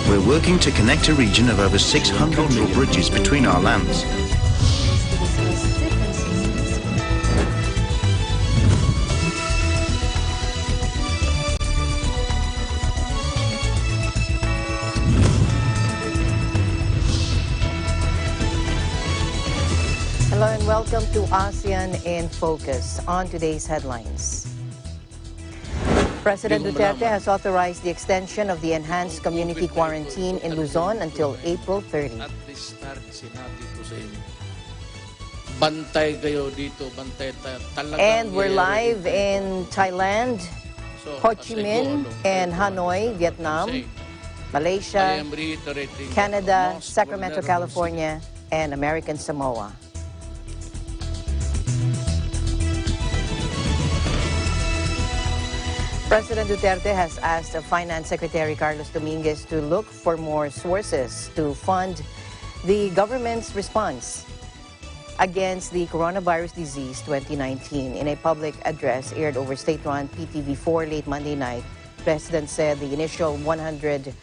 We're working to connect a region of over 600 million bridges between our lands. Hello and welcome to ASEAN in Focus. On today's headlines. President Duterte has authorized the extension of the enhanced community quarantine in Luzon until April 30. At the start, sinabi ko sa inyo, bantay kayo dito, bantay tayo. And we're live in Thailand, Ho Chi Minh, and Hanoi, Vietnam, Malaysia, Canada, Sacramento, California, and American Samoa. President Duterte has asked Finance Secretary Carlos Dominguez to look for more sources to fund the government's response against the coronavirus disease 2019. In a public address aired over state-run PTV4 late Monday night, President said the initial 100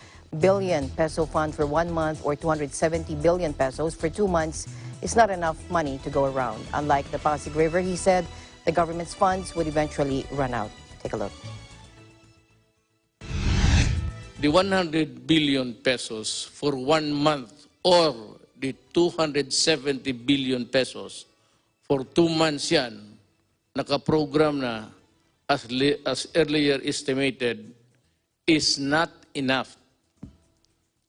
billion peso fund for 1 month or 270 billion pesos for 2 months is not enough money to go around. Unlike the Pasig River, he said the government's funds would eventually run out. Take a look. The 100 billion pesos for 1 month or the 270 billion pesos for 2 months yan, nakaprogram na as earlier estimated, is not enough.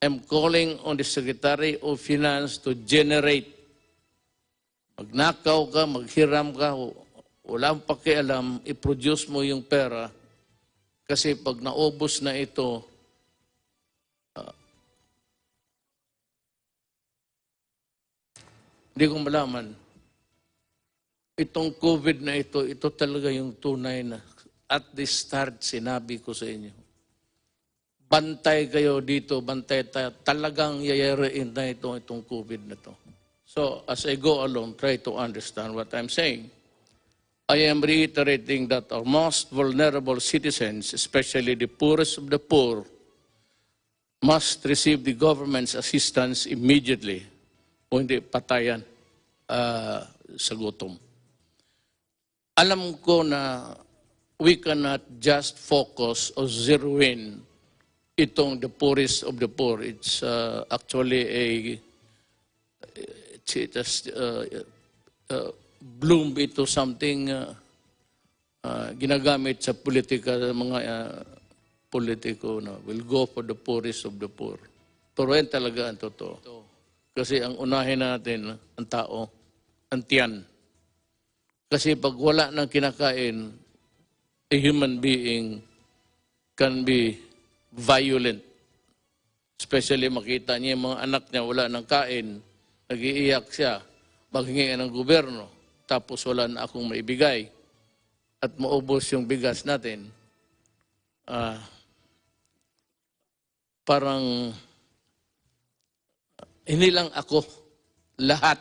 I'm calling on the Secretary of Finance to generate. Magnakaw ka, maghiram ka, walang pakialam, i-produce mo yung pera kasi pag naubos na ito, hindi ko malaman. Itong COVID na ito talaga yung tunay na at the start sinabi ko sa inyo. Bantay kayo dito, bantay tayo. Talagang yayarein na itong COVID na ito. So, as I go along, try to understand what I'm saying. I am reiterating that our most vulnerable citizens, especially the poorest of the poor, must receive the government's assistance immediately. O hindi, patayan sa gutom. Alam ko na we cannot just focus or zero in itong the poorest of the poor. It's actually bloom ito something ginagamit sa politika, mga politiko na will go for the poorest of the poor. Pero yan talaga ang totoo. Kasi ang unahin natin, ang tao, ang tiyan. Kasi pag wala nang kinakain, a human being can be violent. Especially makita niya yung mga anak niya wala nang kain, nag-iiyak siya, maghingi ng gobyerno, tapos wala na akong maibigay at maubos yung bigas natin. Parang hindi lang ako, lahat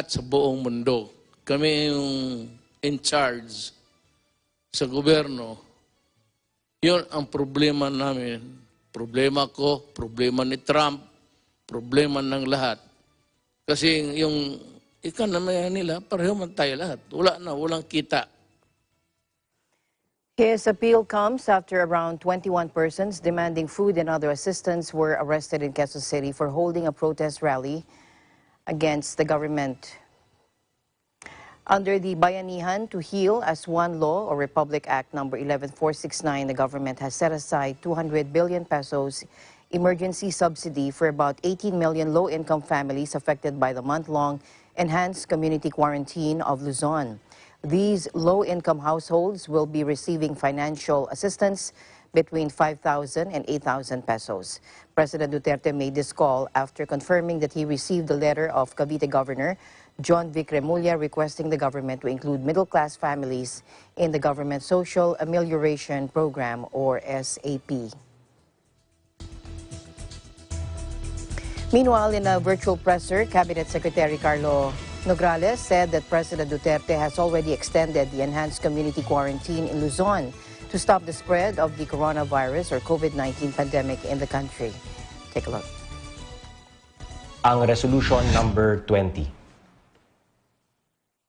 sa buong mundo. Kami yung in charge sa gobyerno. Yun ang problema namin. Problema ko, problema ni Trump, problema ng lahat. Kasi yung economy nila, pareho man tayo lahat. Walang kita. His appeal comes after around 21 persons demanding food and other assistance were arrested in Quezon City for holding a protest rally against the government. Under the Bayanihan to Heal as One Law or Republic Act number 11469, the government has set aside 200 billion pesos emergency subsidy for about 18 million low-income families affected by the month-long enhanced community quarantine of Luzon. These low-income households will be receiving financial assistance between 5,000 and 8,000 pesos. President Duterte made this call after confirming that he received the letter of Cavite Governor John Vic Remulla requesting the government to include middle-class families in the government Social Amelioration Program or SAP. Meanwhile, in a virtual presser, Cabinet Secretary Carlo Nograles said that President Duterte has already extended the enhanced community quarantine in Luzon to to stop the spread of the coronavirus or COVID-19 pandemic in the country. Take a look. Ang resolution number 20.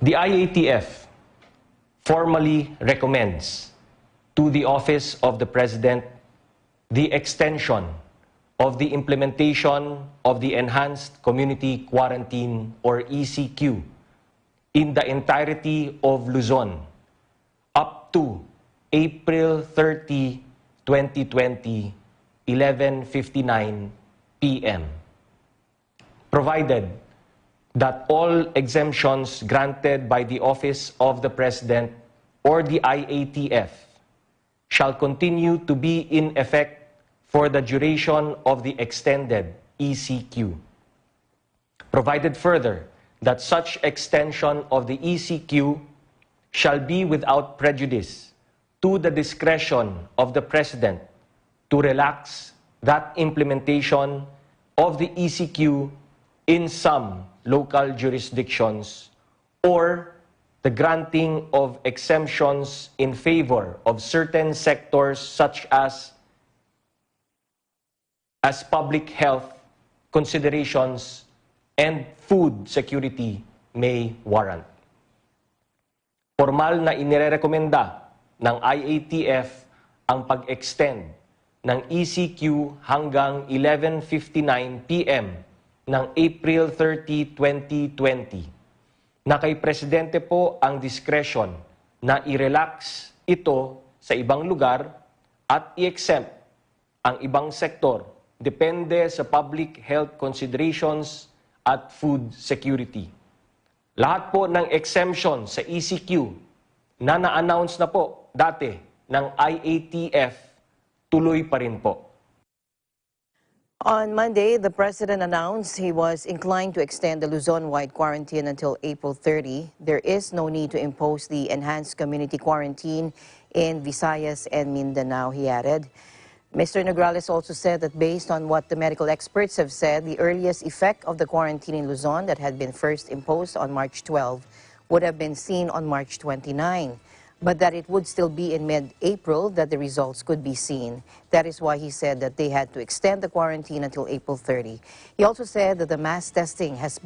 The IATF formally recommends to the Office of the President the extension of the implementation of the Enhanced Community Quarantine or ECQ in the entirety of Luzon up to April 30, 2020, 11:59 p.m. provided that all exemptions granted by the Office of the President or the IATF shall continue to be in effect for the duration of the extended ECQ. Provided further that such extension of the ECQ shall be without prejudice to the discretion of the President to relax that implementation of the ECQ in some local jurisdictions or the granting of exemptions in favor of certain sectors such as public health considerations and food security may warrant. Formal na inirekomenda ng IATF ang pag-extend ng ECQ hanggang 11:59 p.m. ng April 30, 2020 na kay Presidente po ang discretion na i-relax ito sa ibang lugar at i-exempt ang ibang sektor depende sa public health considerations at food security. Lahat po ng exemption sa ECQ na na-announce na po dati ng IATF, tuloy pa rin po. On Monday, the President announced he was inclined to extend the Luzon-wide quarantine until April 30. There is no need to impose the enhanced community quarantine in Visayas and Mindanao, he added. Mr. Nograles also said that based on what the medical experts have said, the earliest effect of the quarantine in Luzon that had been first imposed on March 12 would have been seen on March 29, but that it would still be in mid-April that the results could be seen. That is why he said that they had to extend the quarantine until April 30. He also said that the mass testing has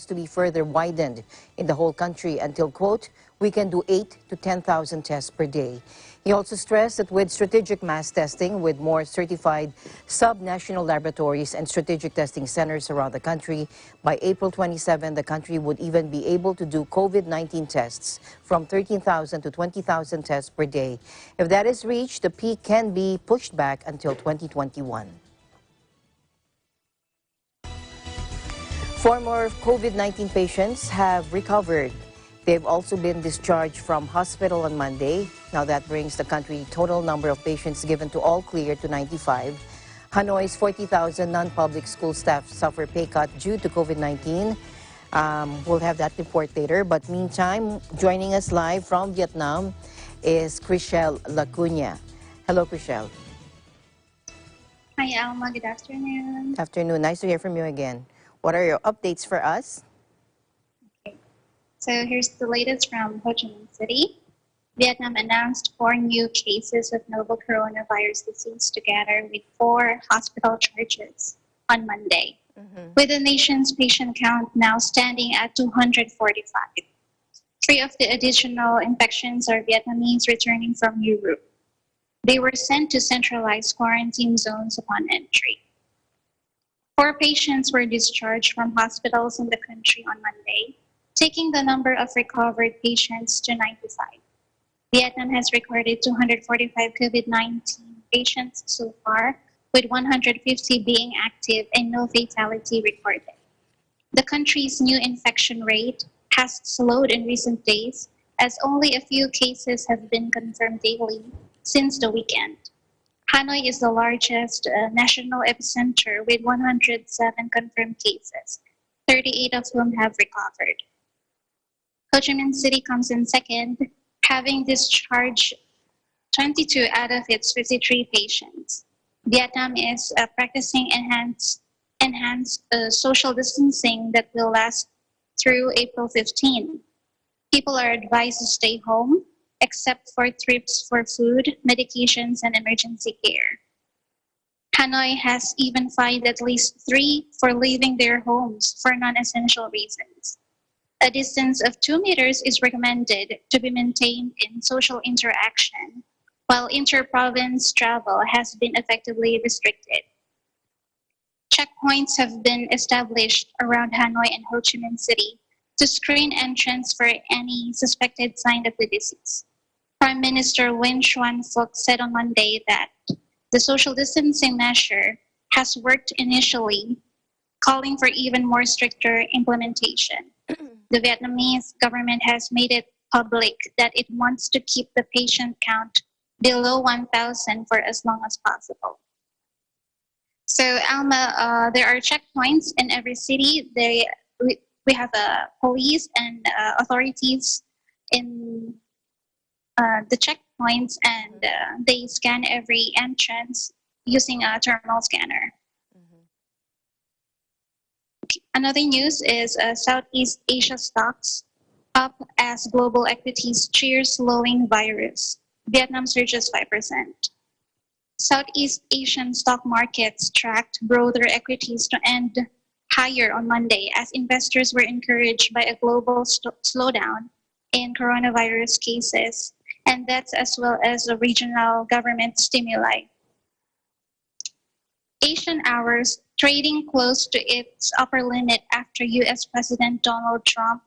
to be further widened in the whole country until, quote, we can do 8,000 to 10,000 tests per day. He also stressed that with strategic mass testing, with more certified sub-national laboratories and strategic testing centers around the country, by April 27, the country would even be able to do COVID-19 tests from 13,000 to 20,000 tests per day. If that is reached, the peak can be pushed back until 2021. 4 more COVID-19 patients have recovered. They've also been discharged from hospital on Monday. Now that brings the country total number of patients given to all clear to 95. Hanoi's 40,000 non-public school staff suffer pay cut due to COVID-19. We'll have that report later. But meantime, joining us live from Vietnam is Chriselle Lacuna. Hello, Chriselle. Hi, Alma. Good afternoon. Afternoon. Nice to hear from you again. What are your updates for us? So here's the latest from Ho Chi Minh City. Vietnam announced 4 new cases of novel coronavirus disease together with 4 hospital charges on Monday, with the nation's patient count now standing at 245. 3 of the additional infections are Vietnamese returning from Europe. They were sent to centralized quarantine zones upon entry. 4 patients were discharged from hospitals in the country on Monday, taking the number of recovered patients to 95. Vietnam has recorded 245 COVID-19 patients so far, with 150 being active and no fatality recorded. The country's new infection rate has slowed in recent days, as only a few cases have been confirmed daily since the weekend. Hanoi is the largest national epicenter with 107 confirmed cases, 38 of whom have recovered. Ho Chi Minh City comes in second, having discharged 22 out of its 53 patients. Vietnam is practicing enhanced social distancing that will last through April 15. People are advised to stay home, except for trips for food, medications, and emergency care. Hanoi has even fined at least 3 for leaving their homes for non-essential reasons. A distance of 2 meters is recommended to be maintained in social interaction, while inter-province travel has been effectively restricted. Checkpoints have been established around Hanoi and Ho Chi Minh City to screen entrants for any suspected sign of the disease. Prime Minister Win Chuan-Phuc said on Monday that the social distancing measure has worked initially, calling for even more stricter implementation. The Vietnamese government has made it public that it wants to keep the patient count below 1,000 for as long as possible. So, Alma, there are checkpoints in every city. We have police and authorities in the checkpoints, and they scan every entrance using a thermal scanner. Another news is Southeast Asia stocks up as global equities cheer slowing virus. Vietnam surges 5%. Southeast Asian stock markets tracked broader equities to end higher on Monday as investors were encouraged by a global slowdown in coronavirus cases, and that's as well as a regional government stimuli. Asian hours trading close to its upper limit after US President Donald Trump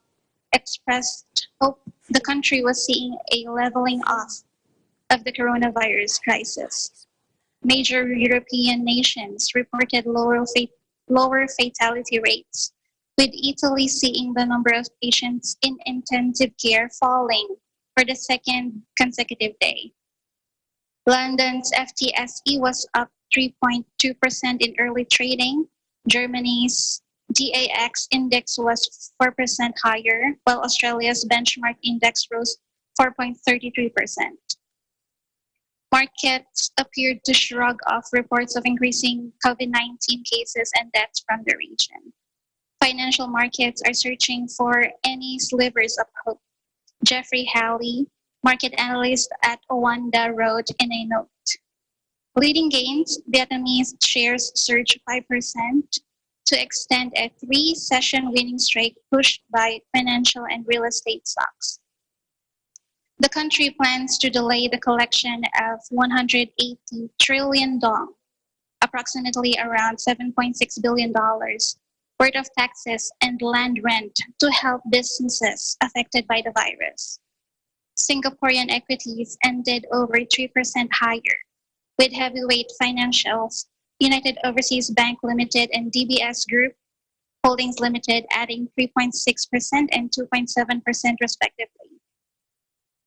expressed hope the country was seeing a leveling off of the coronavirus crisis. Major European nations reported lower fatality rates, with Italy seeing the number of patients in intensive care falling for the second consecutive day. London's FTSE was up 3.2% in early trading. Germany's DAX index was 4% higher, while Australia's benchmark index rose 4.33%. Markets appeared to shrug off reports of increasing COVID-19 cases and deaths from the region. Financial markets are searching for any slivers of hope. Jeffrey Halley, market analyst at Owanda, wrote in a note. Leading gains, Vietnamese shares surged 5% to extend a 3-session winning streak pushed by financial and real estate stocks. The country plans to delay the collection of 180 trillion dong, approximately around $7.6 billion, worth of taxes and land rent to help businesses affected by the virus. Singaporean equities ended over 3% higher, with heavyweight financials, United Overseas Bank Limited and DBS Group Holdings Limited adding 3.6% and 2.7% respectively.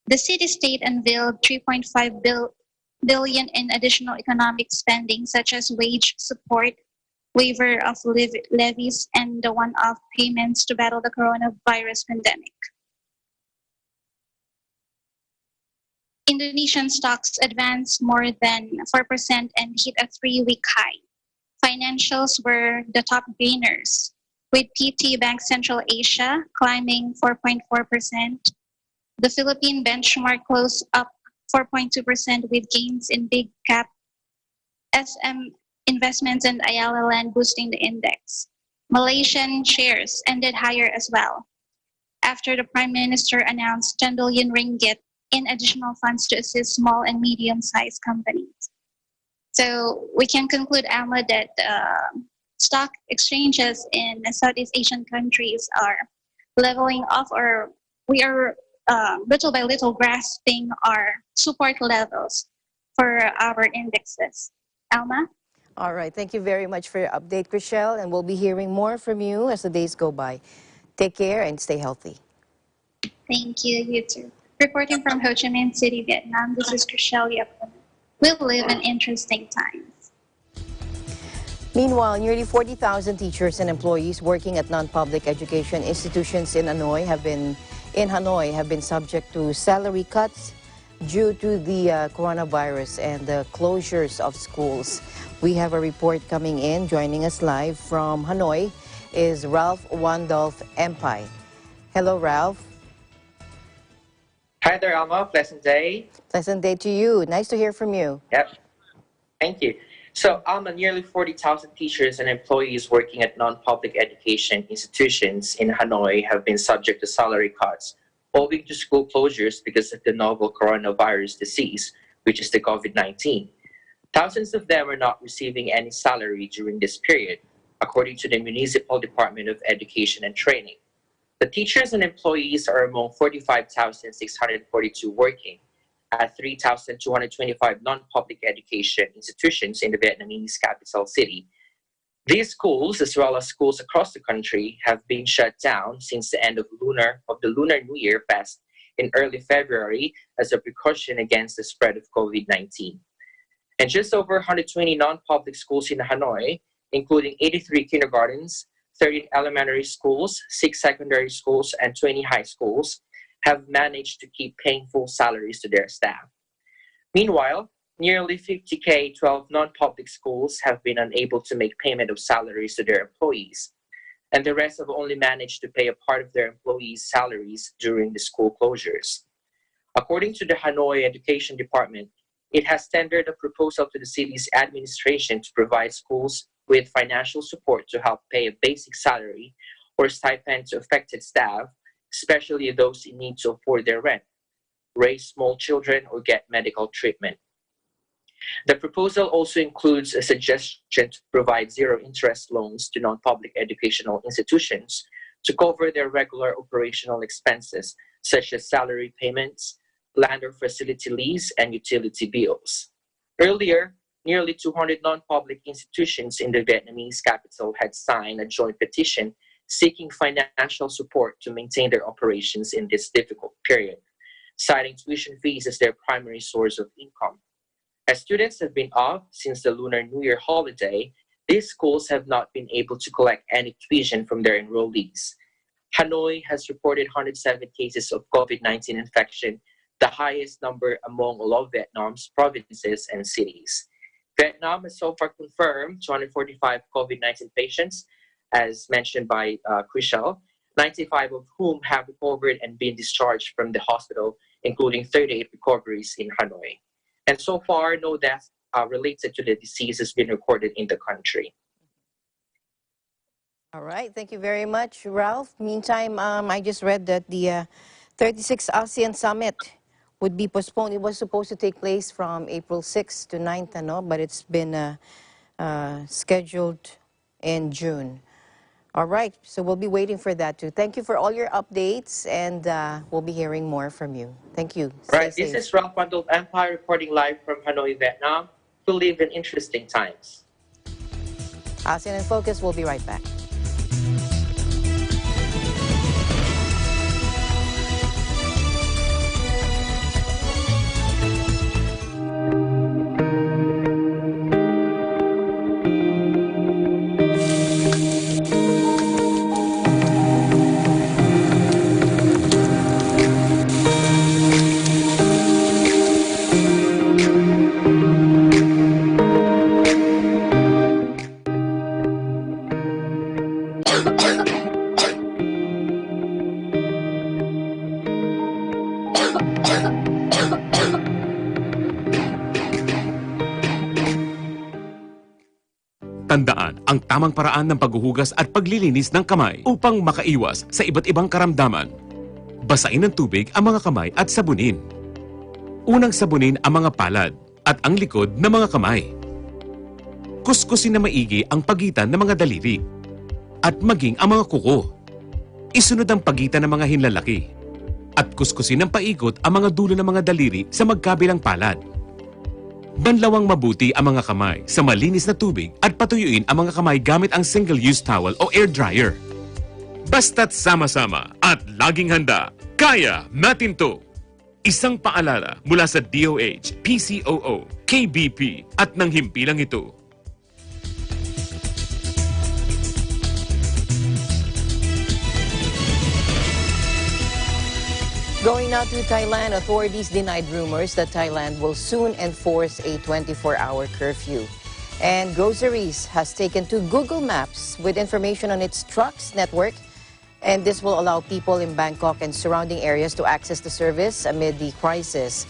The city-state unveiled 3.5 billion in additional economic spending, such as wage support, waiver of levies, and the one-off payments to battle the coronavirus pandemic. Indonesian stocks advanced more than 4% and hit a 3-week high. Financials were the top gainers, with PT Bank Central Asia climbing 4.4%. The Philippine benchmark closed up 4.2% with gains in big cap SM investments and Ayala Land boosting the index. Malaysian shares ended higher as well after the Prime Minister announced 10 billion ringgit in additional funds to assist small and medium-sized companies. So we can conclude, Alma, that stock exchanges in Southeast Asian countries are leveling off, or we are little by little grasping our support levels for our indexes. Alma? All right. Thank you very much for your update, Chriselle, and we'll be hearing more from you as the days go by. Take care and stay healthy. Thank you. You too. Reporting from Ho Chi Minh City, Vietnam, this is Chriselle Yap. We live in interesting times. Meanwhile, nearly 40,000 teachers and employees working at non-public education institutions in Hanoi have been subject to salary cuts due to the coronavirus and the closures of schools. We have a report coming in. Joining us live from Hanoi is Ralph Wandolph Empay. Hello, Ralph. Hi there, Alma. Pleasant day. Pleasant day to you. Nice to hear from you. Yep. Thank you. So, Alma, nearly 40,000 teachers and employees working at non-public education institutions in Hanoi have been subject to salary cuts owing to school closures because of the novel coronavirus disease, which is the COVID-19. Thousands of them are not receiving any salary during this period, according to the Municipal Department of Education and Training. The teachers and employees are among 45,642 working at 3,225 non-public education institutions in the Vietnamese capital city. These schools, as well as schools across the country, have been shut down since the end of the Lunar New Year passed in early February as a precaution against the spread of COVID-19. And just over 120 non-public schools in Hanoi, including 83 kindergartens, 13 elementary schools, 6 secondary schools, and 20 high schools, have managed to keep paying full salaries to their staff. Meanwhile, nearly 50 K-12 non-public schools have been unable to make payment of salaries to their employees, and the rest have only managed to pay a part of their employees' salaries during the school closures. According to the Hanoi Education Department, it has tendered a proposal to the city's administration to provide schools with financial support to help pay a basic salary or stipend to affected staff, especially those in need to afford their rent, raise small children, or get medical treatment. The proposal also includes a suggestion to provide zero-interest loans to non-public educational institutions to cover their regular operational expenses, such as salary payments, land or facility lease, and utility bills. Earlier, nearly 200 non-public institutions in the Vietnamese capital had signed a joint petition seeking financial support to maintain their operations in this difficult period, citing tuition fees as their primary source of income. As students have been off since the Lunar New Year holiday, these schools have not been able to collect any tuition from their enrollees. Hanoi has reported 107 cases of COVID-19 infection, the highest number among all of Vietnam's provinces and cities. Vietnam has so far confirmed 245 COVID-19 patients, as mentioned by Chriselle, 95 of whom have recovered and been discharged from the hospital, including 38 recoveries in Hanoi. And so far, no deaths related to the disease has been recorded in the country. All right. Thank you very much, Ralph. Meantime, I just read that the 36th ASEAN Summit would be postponed. It was supposed to take place from April 6th to 9th, but it's been scheduled in June. All right, so we'll be waiting for that too. Thank you for all your updates, and we'll be hearing more from you. Thank you. Right, this is Ralph Pandolf Empire reporting live from Hanoi, Vietnam, to live in interesting times. ASEAN in Focus, we'll be right back. Tandaan ang tamang paraan ng paghuhugas at paglilinis ng kamay upang makaiwas sa iba't ibang karamdaman. Basain ng tubig ang mga kamay at sabunin. Unang sabunin ang mga palad at ang likod ng mga kamay. Kuskusin na maigi ang pagitan ng mga daliri at maging ang mga kuko. Isunod ang pagitan ng mga hinlalaki at kuskusin ng paikot ang mga dulo ng mga daliri sa magkabilang palad. Banlawang mabuti ang mga kamay sa malinis na tubig at patuyuin ang mga kamay gamit ang single-use towel o air dryer. Basta't sama-sama at laging handa, kaya natin to! Isang paalala mula sa DOH, PCOO, KBP at ng himpilang ito. Going now to Thailand, authorities denied rumors that Thailand will soon enforce a 24-hour curfew. And Groceries has taken to Google Maps with information on its trucks network And this will allow people in Bangkok and surrounding areas to access the service amid the crisis.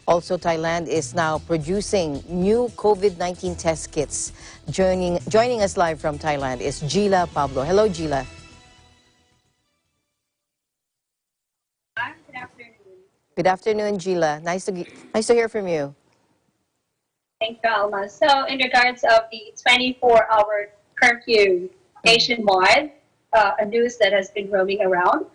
Also, Thailand is now producing new COVID-19 test kits. Joining us live from Thailand is Gila Pablo. Hello, Gila. Good afternoon. Good afternoon, Gila. Nice to hear from you. Thank you, Alma. So, in regards of the 24-hour curfew nationwide, a news that has been roaming around,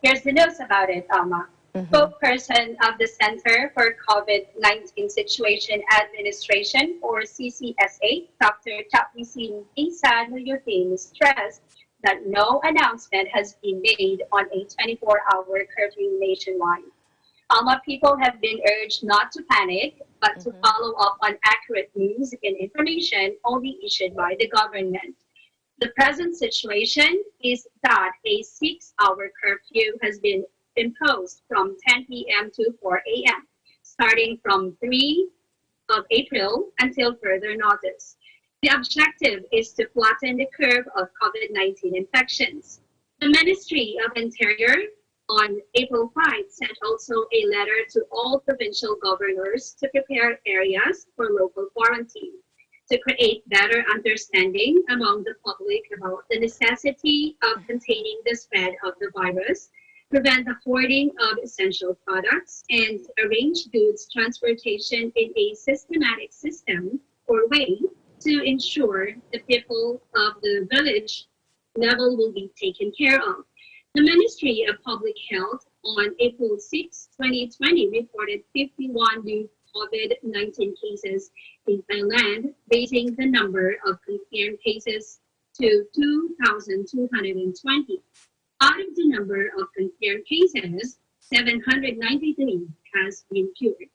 here's the news about it, Alma. Spokesperson of the Center for COVID-19 Situation Administration, or CCSA, Dr. Tapisin Isa Nuyutin, stressed that no announcement has been made on a 24-hour curfew nationwide. Alma, people have been urged not to panic, but to follow up on accurate news and information only issued by the government. The present situation is that a 6-hour curfew has been imposed from 10 p.m. to 4 a.m., starting from 3 of April until further notice. The objective is to flatten the curve of COVID-19 infections. The Ministry of Interior on April 5 sent also a letter to all provincial governors to prepare areas for local quarantine, to create better understanding among the public about the necessity of containing the spread of the virus, prevent the hoarding of essential products, and arrange goods transportation in a systematic system or way to ensure the people of the village level will be taken care of. The Ministry of Public Health on April 6, 2020 reported 51 new COVID-19 cases in Thailand, raising the number of confirmed cases to 2,220. Out of the number of confirmed cases, 793 has been cured.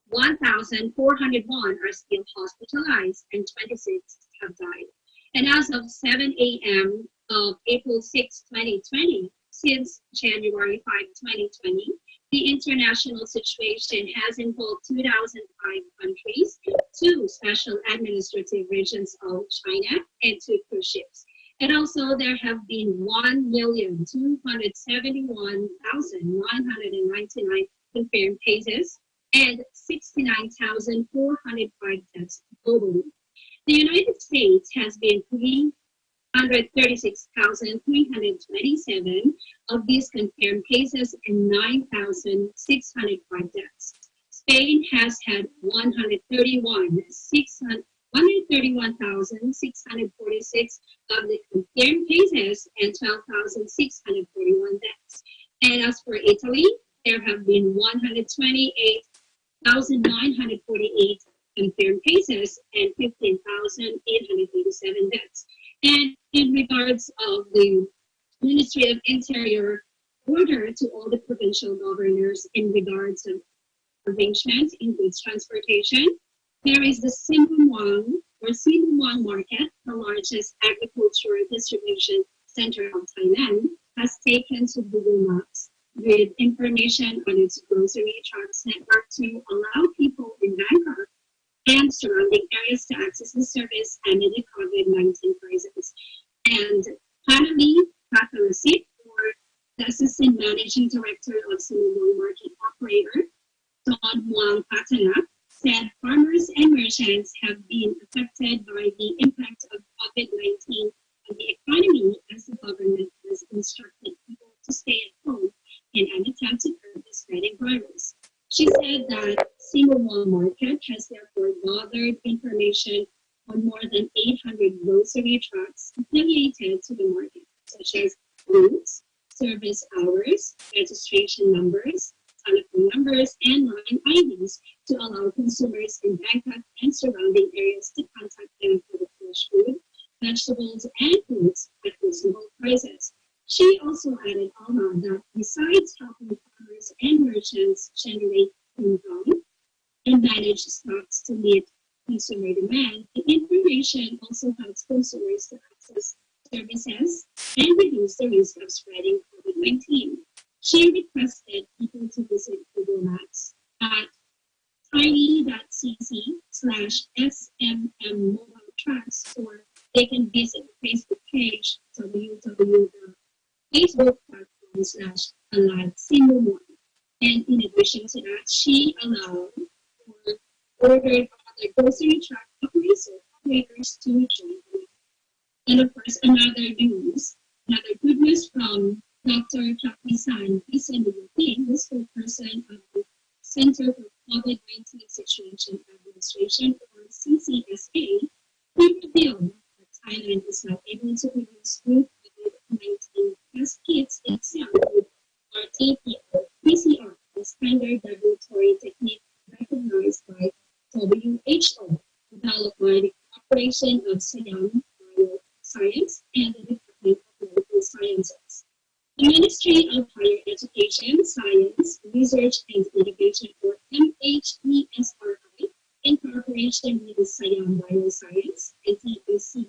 1,401 are still hospitalized and 26 have died. And as of 7 a.m. of April 6, 2020, since January 5, 2020, the international situation has involved 2,005 countries, 2 special administrative regions of China, and 2 cruise ships. And also there have been 1,271,999 confirmed cases and 69,405 deaths globally. The United States has been 336,327 of these confirmed cases and 9,605 deaths. Spain has had 131,646 of the confirmed cases and 12,641 deaths. And as for Italy, there have been 128,948 confirmed cases and 15,887 deaths. And in regards of the Ministry of Interior order to all the provincial governors in regards of arrangement in goods transportation, there is the Simbumwang market, the largest agricultural distribution center of Thailand, has taken to Google Maps with information on its grocery trucks network to allow people in Bangkok and surrounding areas to access the service amid the COVID-19 crisis. And Hanami Kakarasit, or the Assistant Managing Director of Samoa Market Operator, Don Wang Patana, said farmers and merchants have been affected by the impact of COVID-19 on the economy as the government has instructed people to stay at home in an attempt to curb the spreading virus. She said that Samoa Market has therefore gathered information on more than 800 grocery trucks affiliated to the market, such as routes, service hours, registration numbers, telephone numbers, and line IDs to allow consumers in Bangkok and surrounding areas to contact them for the fresh food, vegetables, and fruits at reasonable prices. She also added, Alma, that besides helping farmers and merchants generate income and manage stocks to meet consumer demand, the information also helps consumers to access services and reduce the risk of spreading COVID-19. She requested people to visit Google Maps at tiny.cc/SMM mobile tracks, or they can visit the Facebook page www.smmobile Facebook platform slash alive Samoa. And in addition to that, she allowed or ordered other grocery truck operators to join the. And of course, another good news from Dr. Kapisan is in the UK, the spokesperson of the Center for COVID-19 Situation Administration, or CCSA, he revealed that Thailand is now able to produce good COVID-19 test kits itself with RT-PCR, the standard laboratory technique recognized by WHO, developed by the Corporation of Siam Bioscience and the Department of Medical Sciences. The Ministry of Higher Education, Science, Research and Innovation, or MHESRI, in cooperation with the Siam Bioscience and TAC,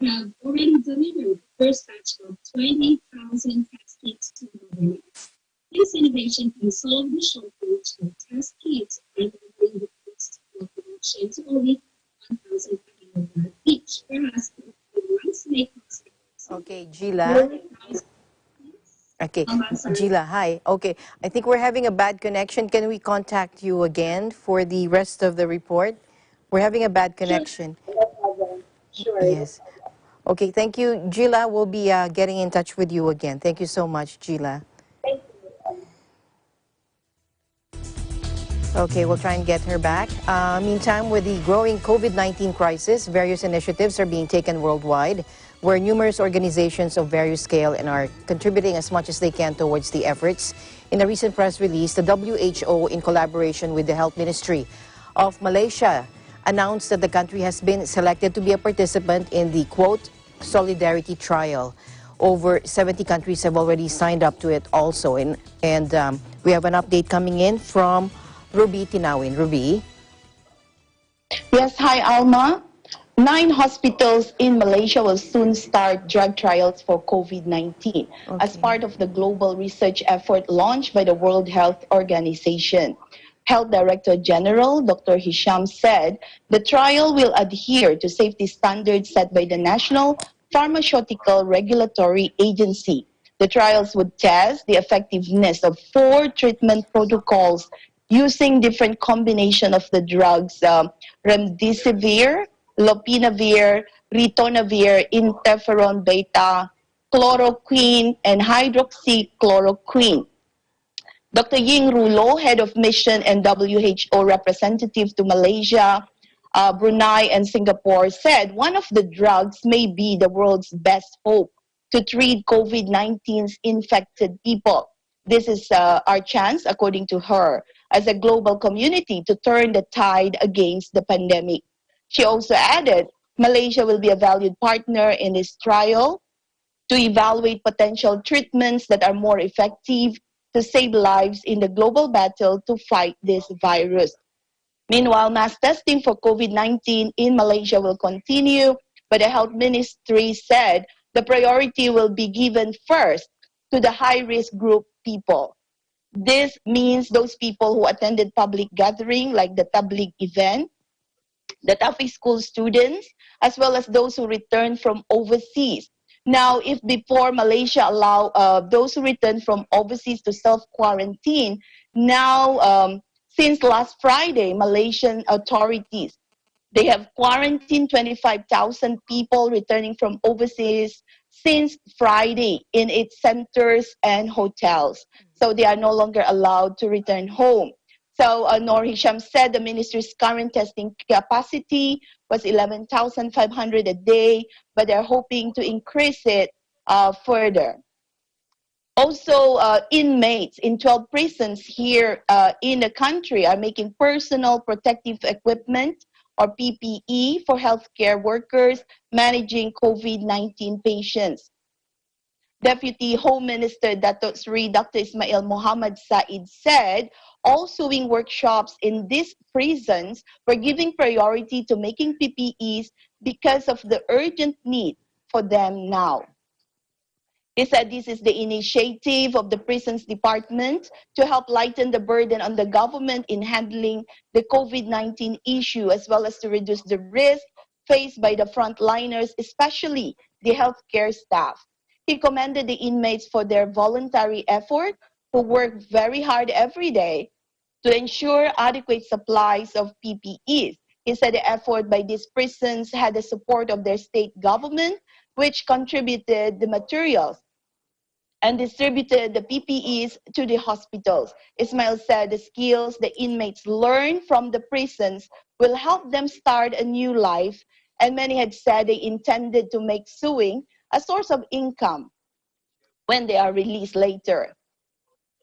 have already delivered the first batch of 20,000 test kits to the government. This innovation can solve the shortage of test kits and bring the cost of production to only 1,500 each, whereas the ones may cost. Okay, Gila. Okay, Gila, hi. Okay, I think we're having a bad connection. Can we contact you again for the rest of the report? We're having a bad connection. Sure. Yes. Okay, thank you, Gila. We'll be getting in touch with you again. Thank you so much, Gila. Thank you. Okay, we'll try and get her back. Meantime, with the growing COVID-19 crisis, various initiatives are being taken worldwide, where numerous organizations of various scale and are contributing as much as they can towards the efforts. In a recent press release, the WHO, in collaboration with the Health Ministry of Malaysia, announced that the country has been selected to be a participant in the, quote, Solidarity Trial. Over 70 countries have already signed up to it also. And we have an update coming in from Ruby Tinawin. Ruby? Yes, hi Alma. 9 hospitals in Malaysia will soon start drug trials for COVID-19 as part of the global research effort launched by the World Health Organization. Health Director General Dr. Hisham said the trial will adhere to safety standards set by the National Pharmaceutical Regulatory Agency. The trials would test the effectiveness of 4 treatment protocols using different combination of the drugs remdesivir, lopinavir, ritonavir, interferon beta, chloroquine, and hydroxychloroquine. Dr. Ying Rulo, head of mission and WHO representative to Malaysia, Brunei, and Singapore, said one of the drugs may be the world's best hope to treat COVID-19's infected people. This is our chance, according to her, as a global community to turn the tide against the pandemic. She also added Malaysia will be a valued partner in this trial to evaluate potential treatments that are more effective to save lives in the global battle to fight this virus. Meanwhile, mass testing for COVID-19 in Malaysia will continue, but the health ministry said the priority will be given first to the high-risk group people. This means those people who attended public gathering like the tabligh event, the Tafi school students, as well as those who returned from overseas. Now, if before Malaysia allow those who return from overseas to self-quarantine, now since last Friday, Malaysian authorities, they have quarantined 25,000 people returning from overseas since Friday in its centers and hotels. So they are no longer allowed to return home. So Noor Hisham said the ministry's current testing capacity was 11,500 a day, but they're hoping to increase it further. Also, inmates in 12 prisons here in the country are making personal protective equipment or PPE for healthcare workers managing COVID-19 patients. Deputy Home Minister Dato Sri Dr. Ismail Muhammad Said said all sewing workshops in these prisons were giving priority to making PPEs because of the urgent need for them now. He said this is the initiative of the prisons department to help lighten the burden on the government in handling the COVID-19 issue, as well as to reduce the risk faced by the frontliners, especially the healthcare staff. He commended the inmates for their voluntary effort, who work very hard every day to ensure adequate supplies of PPEs. He said the effort by these prisons had the support of their state government, which contributed the materials and distributed the PPEs to the hospitals. Ismail said the skills the inmates learn from the prisons will help them start a new life, and many had said they intended to make suing a source of income when they are released later.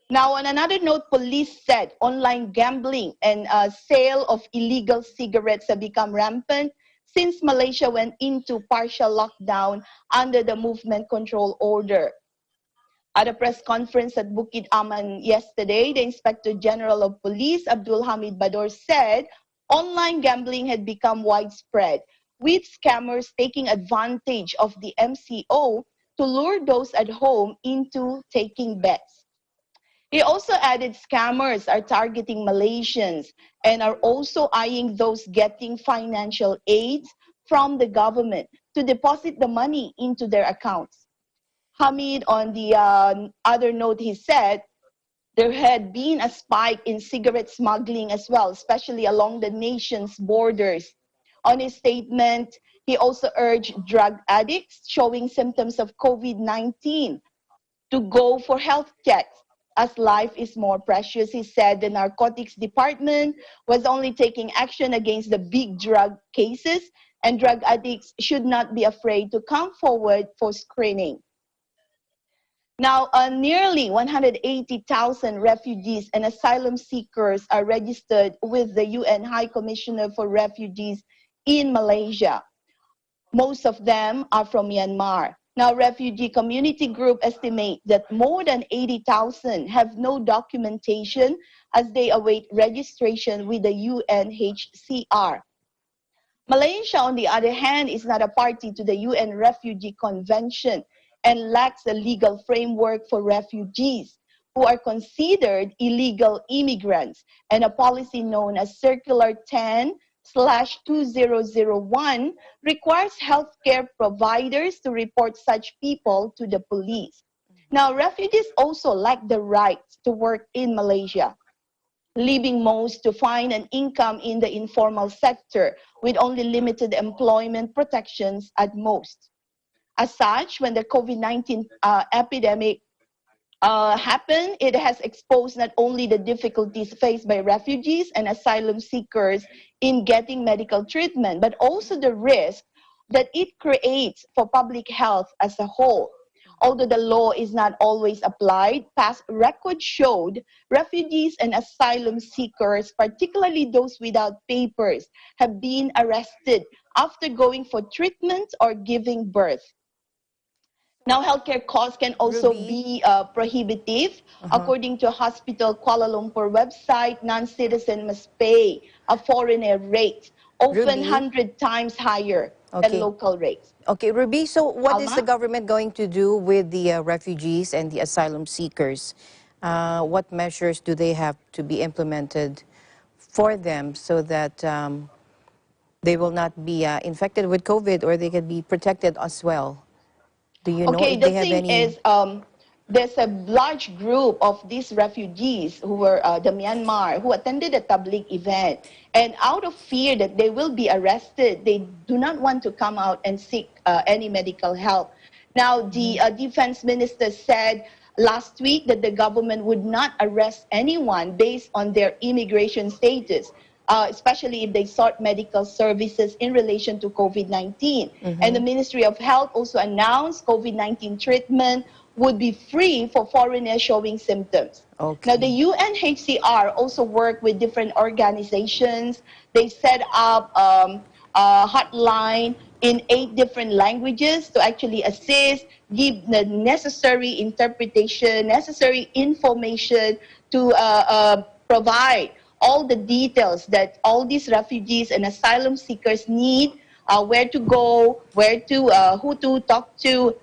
Now, on another note, police said online gambling and sale of illegal cigarettes have become rampant since Malaysia went into partial lockdown under the movement control order. At a press conference at Bukit Aman yesterday, the Inspector General of Police, Abdul Hamid Bador, said online gambling had become widespread, with scammers taking advantage of the MCO to lure those at home into taking bets. He also added scammers are targeting Malaysians and are also eyeing those getting financial aids from the government to deposit the money into their accounts. Hamid, on the other note, he said there had been a spike in cigarette smuggling as well, especially along the nation's borders. On his statement, he also urged drug addicts showing symptoms of COVID-19 to go for health checks, as life is more precious. He said the narcotics department was only taking action against the big drug cases, and drug addicts should not be afraid to come forward for screening. Now, nearly 180,000 refugees and asylum seekers are registered with the UN High Commissioner for Refugees in Malaysia. Most of them are from Myanmar. Now, Refugee Community Group estimate that more than 80,000 have no documentation as they await registration with the UNHCR. Malaysia, on the other hand, is not a party to the UN Refugee Convention and lacks a legal framework for refugees who are considered illegal immigrants, and a policy known as Circular 10/2001 requires healthcare providers to report such people to the police. Now, refugees also lack the rights to work in Malaysia, leaving most to find an income in the informal sector with only limited employment protections at most. As such, when the COVID-19 epidemic happened, it has exposed not only the difficulties faced by refugees and asylum seekers in getting medical treatment, but also the risk that it creates for public health as a whole. Although the law is not always applied, past records showed refugees and asylum seekers, particularly those without papers, have been arrested after going for treatment or giving birth. Now, healthcare costs can also be prohibitive. According to Hospital Kuala Lumpur website, non-citizen must pay a foreigner rate, often 100 times higher than local rates. Okay, Ruby, so what is Alma? the government going to do with the refugees and the asylum seekers? What measures do they have to be implemented for them so that they will not be infected with COVID, or they can be protected as well? Do you know if The they have thing any? is, there's a large group of these refugees who were the Myanmar who attended a Tabligh event, and out of fear that they will be arrested, they do not want to come out and seek any medical help. Now, the defense minister said last week that the government would not arrest anyone based on their immigration status, especially if they sought medical services in relation to COVID-19. And the Ministry of Health also announced COVID-19 treatment would be free for foreigners showing symptoms. Now, the UNHCR also worked with different organizations. They set up a hotline in 8 different languages to actually assist, give the necessary interpretation, necessary information to provide all the details that all these refugees and asylum seekers need, where to go, who to talk to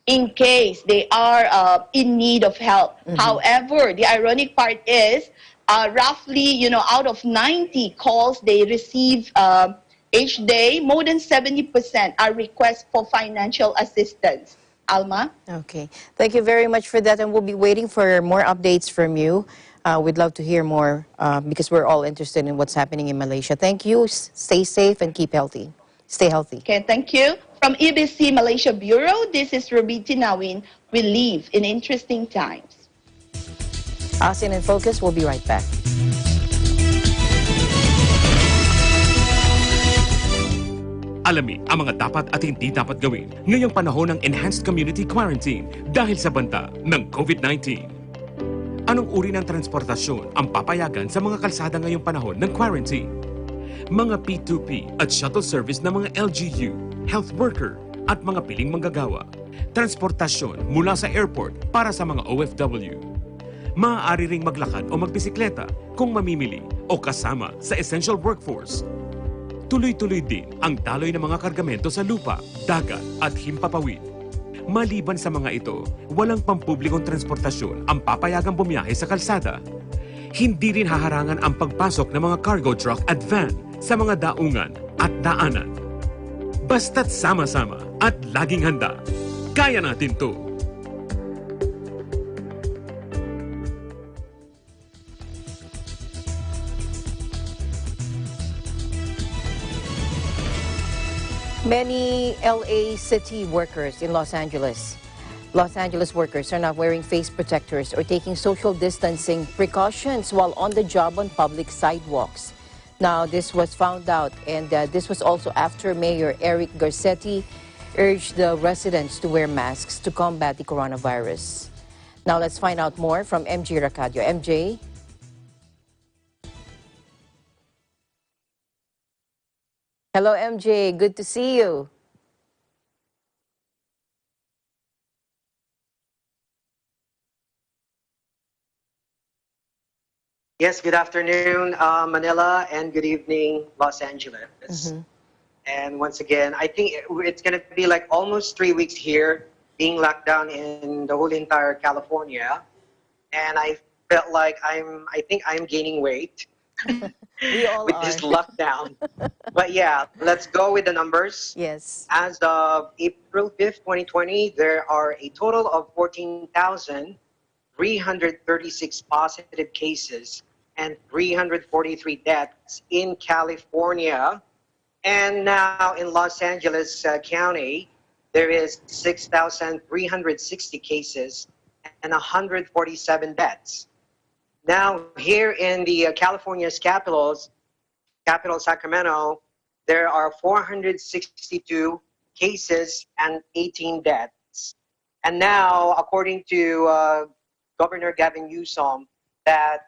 in case they are in need of help. However, the ironic part is roughly, out of 90 calls they receive each day, more than 70% are requests for financial assistance. Alma? Okay. Thank you very much for that, and we'll be waiting for more updates from you. We'd love to hear more because we're all interested in what's happening in Malaysia. Thank you. Stay safe and keep healthy. Stay healthy. Okay, thank you. From EBC Malaysia Bureau, this is Ruby Tinawin. We live in interesting times. ASEAN in Focus, we'll be right back. Alamin ang mga dapat at hindi dapat gawin ngayong panahon ng enhanced community quarantine dahil sa banta ng COVID-19. Anong uri ng transportasyon ang papayagan sa mga kalsada ngayong panahon ng quarantine? Mga P2P at shuttle service ng mga LGU, health worker at mga piling manggagawa. Transportasyon mula sa airport para sa mga OFW. Maaari ring maglakad o magbisikleta kung mamimili o kasama sa essential workforce. Tuloy-tuloy din ang daloy ng mga kargamento sa lupa, dagat at himpapawid. Maliban sa mga ito, walang pampublikong transportasyon ang papayagang bumiyahe sa kalsada. Hindi rin haharangan ang pagpasok ng mga cargo truck at van sa mga daungan at daanan. Basta't sama-sama at laging handa, kaya natin to! Many LA city workers in Los Angeles workers are not wearing face protectors or taking social distancing precautions while on the job on public sidewalks. Now, this was found out, and this was also after Mayor Eric Garcetti urged the residents to wear masks to combat the coronavirus. Now, let's find out more from MJ Racadio. MJ? Hello, MJ. Good to see you. Yes, good afternoon, Manila, and good evening, Los Angeles. And once again, I think it's going to be like almost 3 weeks here being locked down in the whole entire California. And I felt like I think I'm gaining weight We all with are. this lockdown. But yeah, let's go with the numbers. Yes. As of April 5th, 2020, there are a total of 14,336 positive cases and 343 deaths in California. And now in Los Angeles County, there is 6,360 cases and 147 deaths. Now, here in the California's capital Sacramento, there are 462 cases and 18 deaths. And now, according to Governor Gavin Newsom, that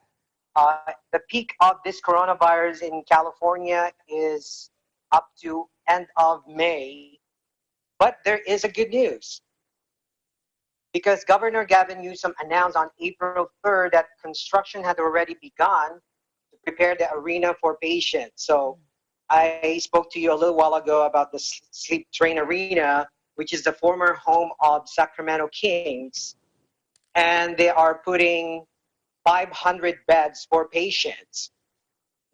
the peak of this coronavirus in California is up to end of May. But there is a good news, because Governor Gavin Newsom announced on April 3rd that construction had already begun to prepare the arena for patients. So I spoke to you a little while ago about the Sleep Train Arena, which is the former home of Sacramento Kings. And they are putting 500 beds for patients.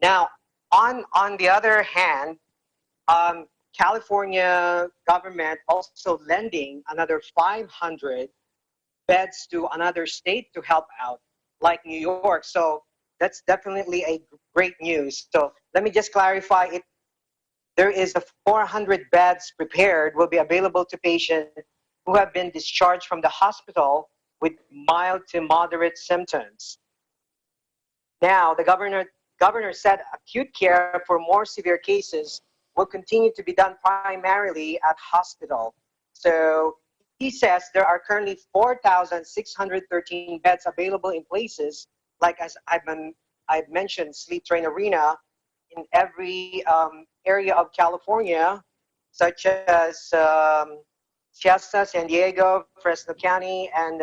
Now, on the other hand, California government also lending another 500 beds to another state to help out, like New York. So that's definitely a great news. So let me just clarify it. There is a 400 beds prepared will be available to patients who have been discharged from the hospital with mild to moderate symptoms. Now, the governor said acute care for more severe cases will continue to be done primarily at hospital. So he says there are currently 4,613 beds available in places like, as I've mentioned, Sleep Train Arena in every area of California, such as Shasta, San Diego, Fresno County, and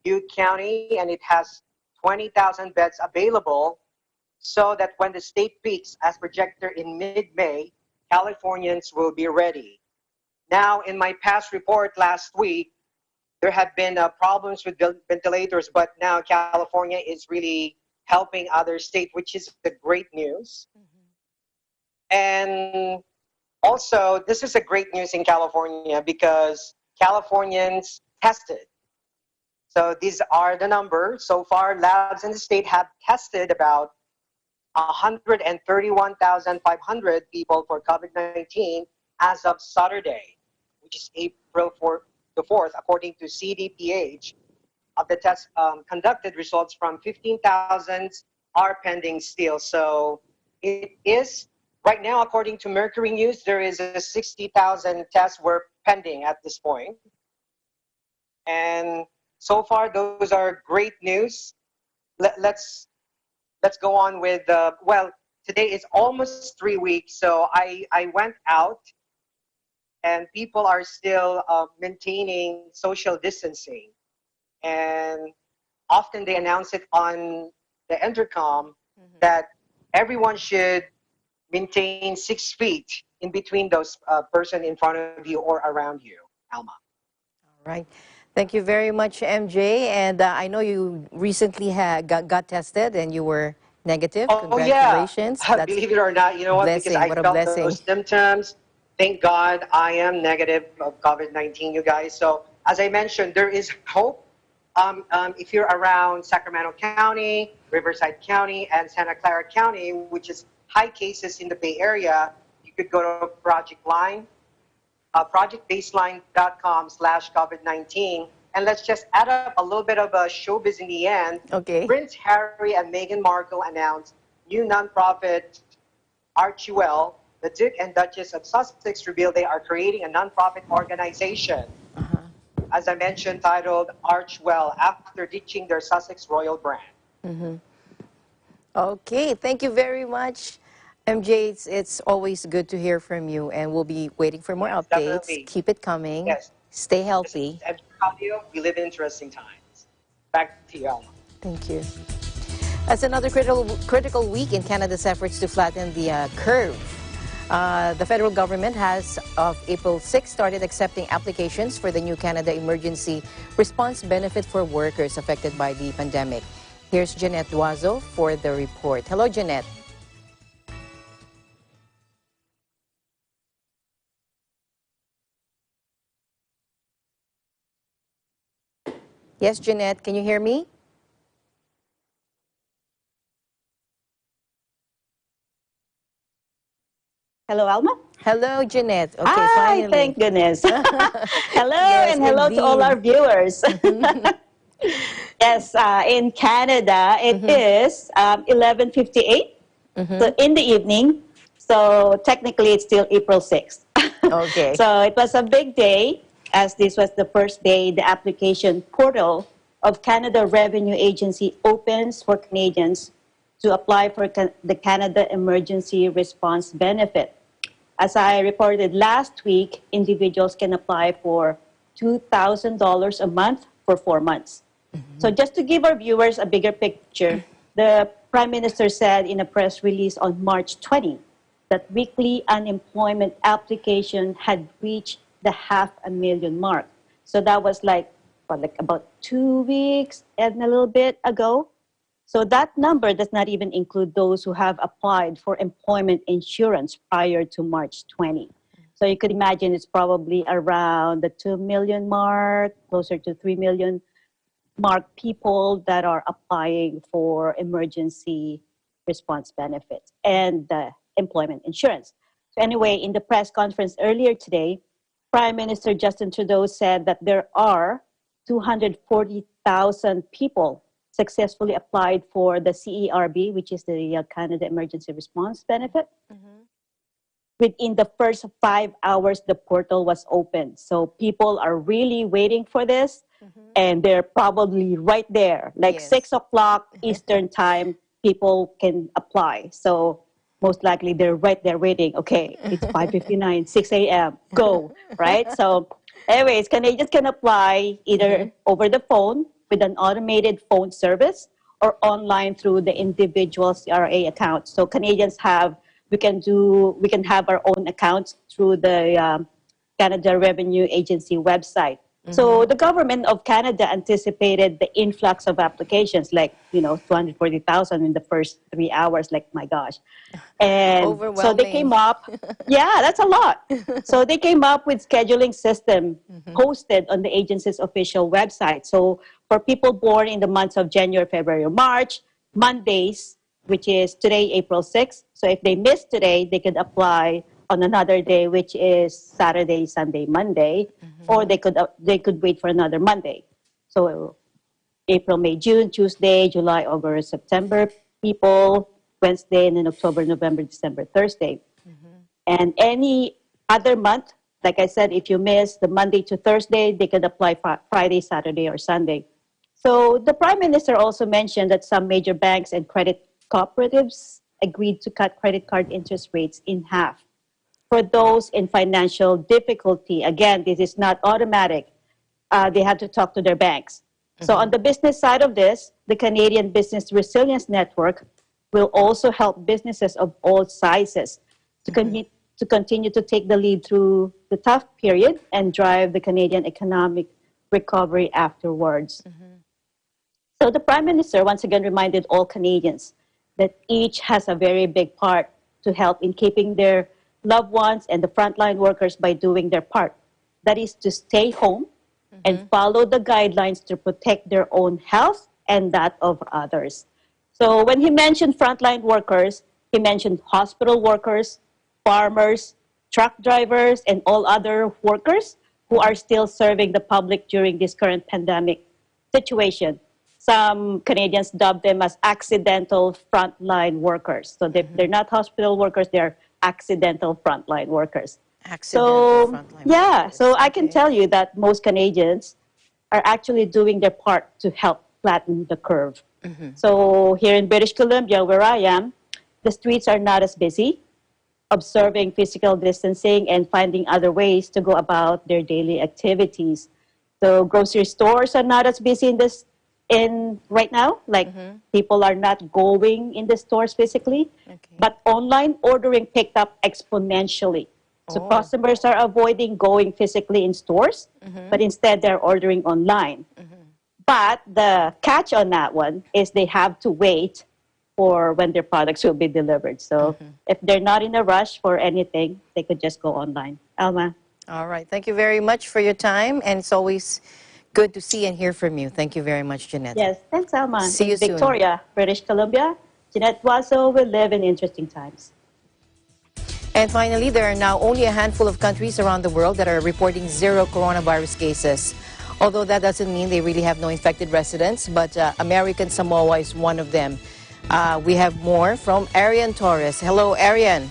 Butte County, and it has 20,000 beds available, so that when the state peaks as projected in mid-May, Californians will be ready. Now, in my past report last week, there have been problems with ventilators, but now California is really helping other states, which is the great news. And also, this is a great news in California because Californians tested. So these are the numbers. So far, labs in the state have tested about 131,500 people for COVID-19 as of Saturday, which is April 4th, according to CDPH. Of the tests conducted, results from 15,000 are pending still. So it is, right now, according to Mercury News, there is a 60,000 tests were pending at this point. And so far, those are great news. Let's go on with, well, today is almost 3 weeks, so I went out and people are still maintaining social distancing. And often they announce it on the intercom that everyone should maintain 6 feet in between those person in front of you or around you, Alma. All right. Thank you very much, MJ. And I know you recently got tested and you were negative. Oh, Congratulations. yeah. That's Believe it or not, you know what? Because blessing. I What a felt blessing. those symptoms. Thank God I am negative of COVID-19, you guys. So as I mentioned, there is hope. If you're around Sacramento County, Riverside County, and Santa Clara County, which is high cases in the Bay Area, you could go to Project Line, projectbaseline.com/COVID-19. And let's just add up a little bit of a showbiz in the end. Okay. Prince Harry and Meghan Markle announced new nonprofit Archewell. The Duke and Duchess of Sussex revealed they are creating a nonprofit organization, as I mentioned, titled Archewell, after ditching their Sussex royal brand. Okay. Thank you very much, MJ. It's always good to hear from you, and we'll be waiting for more Yes, updates. definitely. Keep it coming. Yes. Stay healthy. And Claudio, we live in interesting times. Back to you, Alma. Thank you. As another critical week in Canada's efforts to flatten the curve, the federal government has, of April 6, started accepting applications for the new Canada Emergency Response Benefit for workers affected by the pandemic. Here's Jeanette Duazo for the report. Hello, Jeanette. Yes, Jeanette, can you hear me? Hello, Alma. Hello, Jeanette. Okay, Hi, finally. thank goodness. Hello, Yes, and hello to all our indeed. viewers. Yes, in Canada, it is 11:58 so in the evening. So technically, it's still April 6th. Okay. So it was a big day, as this was the first day the application portal of Canada Revenue Agency opens for Canadians to apply for the Canada Emergency Response Benefit. As I reported last week, individuals can apply for $2,000 a month for 4 months. So just to give our viewers a bigger picture, the Prime Minister said in a press release on March 20 that weekly unemployment application had reached the 500,000 mark. So that was like about 2 weeks and a little bit ago. So that number does not even include those who have applied for employment insurance prior to March 20. So you could imagine it's probably around the 2 million mark, closer to 3 million mark people that are applying for emergency response benefits and employment insurance. So anyway, in the press conference earlier today, Prime Minister Justin Trudeau said that there are 240,000 people successfully applied for the CERB, which is the Canada Emergency Response Benefit. Within the first 5 hours, the portal was open. So people are really waiting for this, and they're probably right there, like Yes. 6 o'clock Eastern time, people can apply. So most likely they're right there waiting. Okay, it's 5:59, 6 a.m., go, right? So anyways, Canadians can apply either over the phone with an automated phone service or online through the individual CRA account. So Canadians we can have our own accounts through the Canada Revenue Agency website. So the government of Canada anticipated the influx of applications, like, 240,000 in the first 3 hours, like, my gosh. And so they came Overwhelming. up, yeah, that's a lot. So they came up with scheduling system posted on the agency's official website. So for people born in the months of January, February, or March, Mondays, which is today, April 6th. So if they miss today, they could apply on another day, which is Saturday, Sunday, Monday, or they could wait for another Monday. So April, May, June, Tuesday, July, August, September people, Wednesday, and then October, November, December, Thursday. And any other month, like I said, if you miss the Monday to Thursday, they could apply Friday, Saturday, or Sunday. So the Prime Minister also mentioned that some major banks and credit cooperatives agreed to cut credit card interest rates in half for those in financial difficulty. Again, this is not automatic. They have to talk to their banks. So on the business side of this, the Canadian Business Resilience Network will also help businesses of all sizes to continue to take the lead through the tough period and drive the Canadian economic recovery afterwards. So the Prime Minister once again reminded all Canadians that each has a very big part to help in keeping their loved ones and the frontline workers by doing their part. That is to stay home and follow the guidelines to protect their own health and that of others. So when he mentioned frontline workers, he mentioned hospital workers, farmers, truck drivers, and all other workers who are still serving the public during this current pandemic situation. Some Canadians dub them as accidental frontline workers. So they're not hospital workers, they're accidental frontline workers. So I can tell you that most Canadians are actually doing their part to help flatten the curve. So here in British Columbia, where I am, the streets are not as busy, observing physical distancing and finding other ways to go about their daily activities. So grocery stores are not as busy right now, like people are not going in the stores physically, but online ordering picked up exponentially. So customers are avoiding going physically in stores, but instead they're ordering online. But the catch on that one is they have to wait for when their products will be delivered. So if they're not in a rush for anything, they could just go online. Alma. All right. Thank you very much for your time. And it's always good to see and hear from you. Thank you very much, Jeanette. Yes, thanks, Alma. See you soon. Victoria, British Columbia, Jeanette Waso will live in interesting times. And finally, there are now only a handful of countries around the world that are reporting zero coronavirus cases. Although that doesn't mean they really have no infected residents, but American Samoa is one of them. We have more from Arian Torres. Hello, Arian.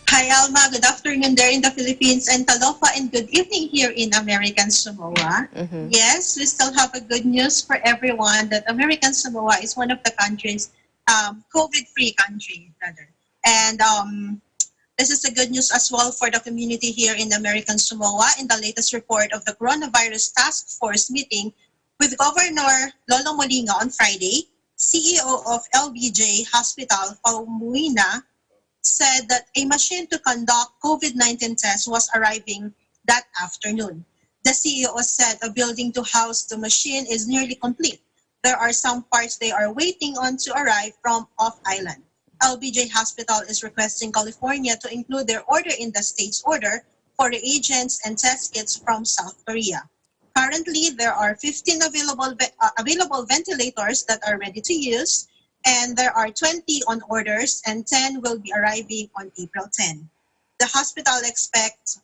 Hi, Alma. Good afternoon there in the Philippines, and talofa, and good evening here in American Samoa. Yes, we still have a good news for everyone that American Samoa is one of the countries, COVID-free country, rather. And this is a good news as well for the community here in American Samoa. In the latest report of the Coronavirus Task Force meeting with Governor Lolo Molinga on Friday, CEO of LBJ Hospital, Paul Muina, said that a machine to conduct COVID-19 tests was arriving that afternoon. The CEO said a building to house the machine is nearly complete. There are some parts they are waiting on to arrive from off-island. LBJ Hospital is requesting California to include their order in the state's order for reagents and test kits from South Korea. Currently, there are 15 available ventilators that are ready to use, and there are 20 on orders, and 10 will be arriving on April 10. The hospital expects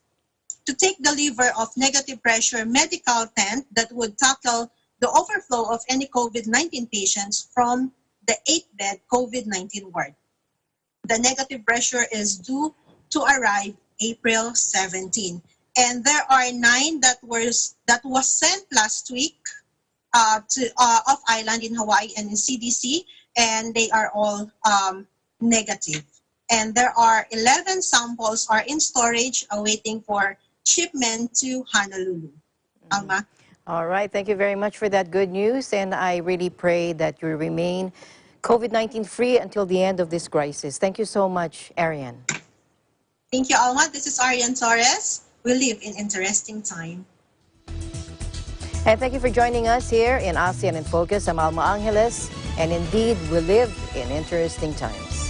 to take delivery of negative pressure medical tent that would tackle the overflow of any COVID-19 patients from the 8-bed COVID-19 ward. The negative pressure is due to arrive April 17. And there are 9 that was sent last week to off island in Hawaii and in CDC, and they are all negative. And there are 11 samples are in storage awaiting for shipment to Honolulu. Alma. All right. Thank you very much for that good news. And I really pray that you remain COVID-19 free until the end of this crisis. Thank you so much, Arian. Thank you, Alma. This is Arian Torres. We live in interesting time. And thank you for joining us here in ASEAN in Focus. I'm Alma Angeles, and indeed, we live in interesting times.